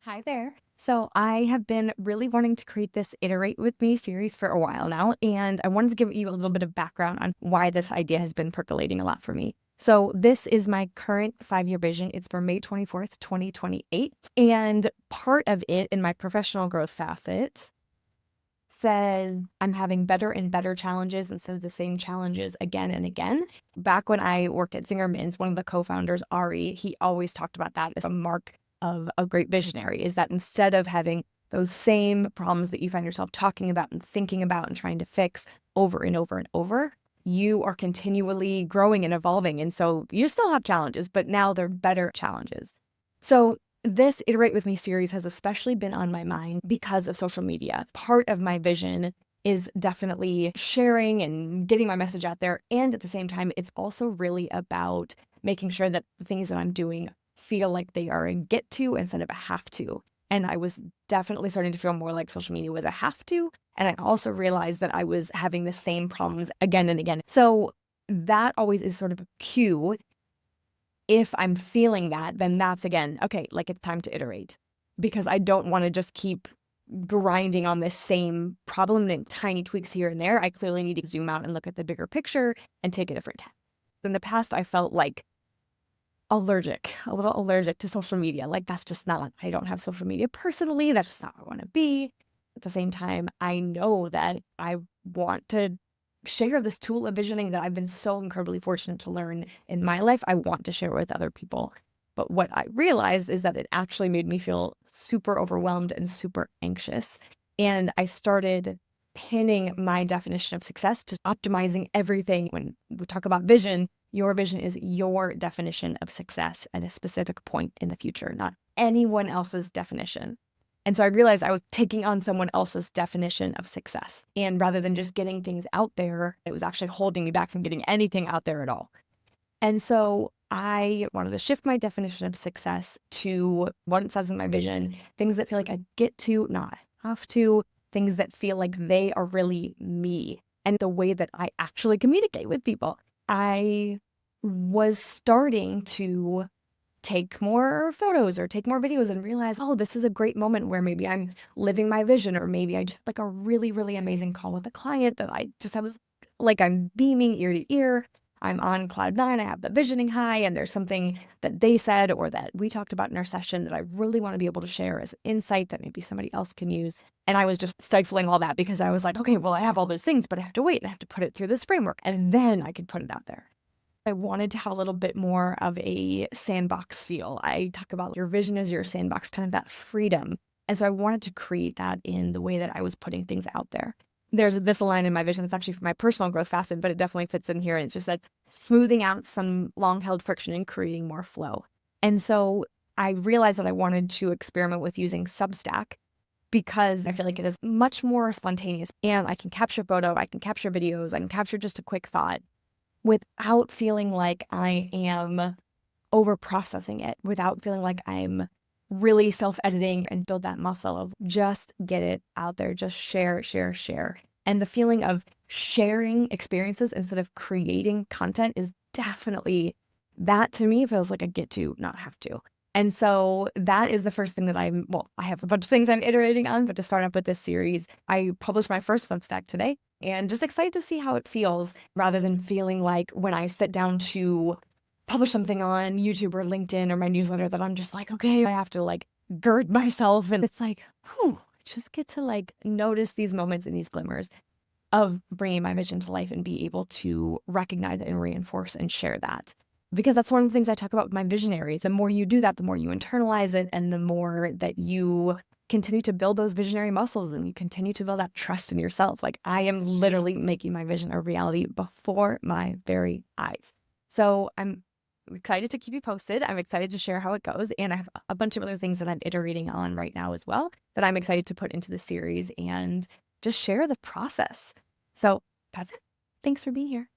Hi there. So I have been really wanting to create this Iterate with Me series for a while now, and I wanted to give you a little bit of background on why this idea has been percolating a lot for me. So this is my current 5-year vision. It's for May 24th, 2028. And part of it in my professional growth facet says I'm having better and better challenges instead of the same challenges again and again. Back when I worked at Zingerman's, one of the co-founders, Ari, he always talked about that as a mark of a great visionary, is that instead of having those same problems that you find yourself talking about and thinking about and trying to fix over and over and over, you are continually growing and evolving. And so you still have challenges, but now they're better challenges. So this Iterate With Me series has especially been on my mind because of social media. Part of my vision is definitely sharing and getting my message out there. And at the same time, it's also really about making sure that the things that I'm doing feel like they are a get to instead of a have to. And I was definitely starting to feel more like social media was a have to. And I also realized that I was having the same problems again and again. So that always is sort of a cue. If I'm feeling that, then that's again, okay, like it's time to iterate, because I don't want to just keep grinding on this same problem and tiny tweaks here and there. I clearly need to zoom out and look at the bigger picture and take a different tack. In the past, I felt like a little allergic to social media. Like that's just not, I don't have social media personally. That's just not where I want to be. At the same time, I know that I want to share this tool of visioning that I've been so incredibly fortunate to learn in my life. I want to share with other people. But what I realized is that it actually made me feel super overwhelmed and super anxious. And I started pinning my definition of success to optimizing everything. When we talk about vision, your vision is your definition of success at a specific point in the future, not anyone else's definition. And so I realized I was taking on someone else's definition of success. And rather than just getting things out there, it was actually holding me back from getting anything out there at all. And so I wanted to shift my definition of success to what it says in my vision, things that feel like I get to, not have to, things that feel like they are really me and the way that I actually communicate with people. I was starting to take more photos or take more videos and realize, oh, this is a great moment where maybe I'm living my vision, or maybe I just like a really, really amazing call with a client that I just have like I'm beaming ear to ear. I'm on cloud nine. I have the visioning high, and there's something that they said or that we talked about in our session that I really want to be able to share as insight that maybe somebody else can use. And I was just stifling all that because I was like, okay, well, I have all those things, but I have to wait and I have to put it through this framework, and then I can put it out there. I wanted to have a little bit more of a sandbox feel. I talk about your vision as your sandbox, kind of that freedom. And so I wanted to create that in the way that I was putting things out there. There's this line in my vision that's actually for my personal growth facet, but it definitely fits in here. And it's just that smoothing out some long-held friction and creating more flow. And so I realized that I wanted to experiment with using Substack because I feel like it is much more spontaneous, and I can capture photo, I can capture videos, I can capture just a quick thought without feeling like I am over processing it, without feeling like I'm really self-editing, and build that muscle of just get it out there, just share, share, share. And the feeling of sharing experiences instead of creating content is definitely, that to me feels like a get to, not have to. And so that is the first thing that I have a bunch of things I'm iterating on, but to start up with this series, I published my first Substack today and just excited to see how it feels, rather than feeling like when I sit down to publish something on YouTube or LinkedIn or my newsletter that I'm just like, okay, I have to like gird myself. And it's like, whew, just get to like notice these moments and these glimmers of bringing my vision to life and be able to recognize it and reinforce and share that. Because that's one of the things I talk about with my visionaries. The more you do that, the more you internalize it, and the more that you continue to build those visionary muscles and you continue to build that trust in yourself. Like I am literally making my vision a reality before my very eyes. So I'm excited to keep you posted. I'm excited to share how it goes. And I have a bunch of other things that I'm iterating on right now as well that I'm excited to put into the series and just share the process. So that's it. Thanks for being here.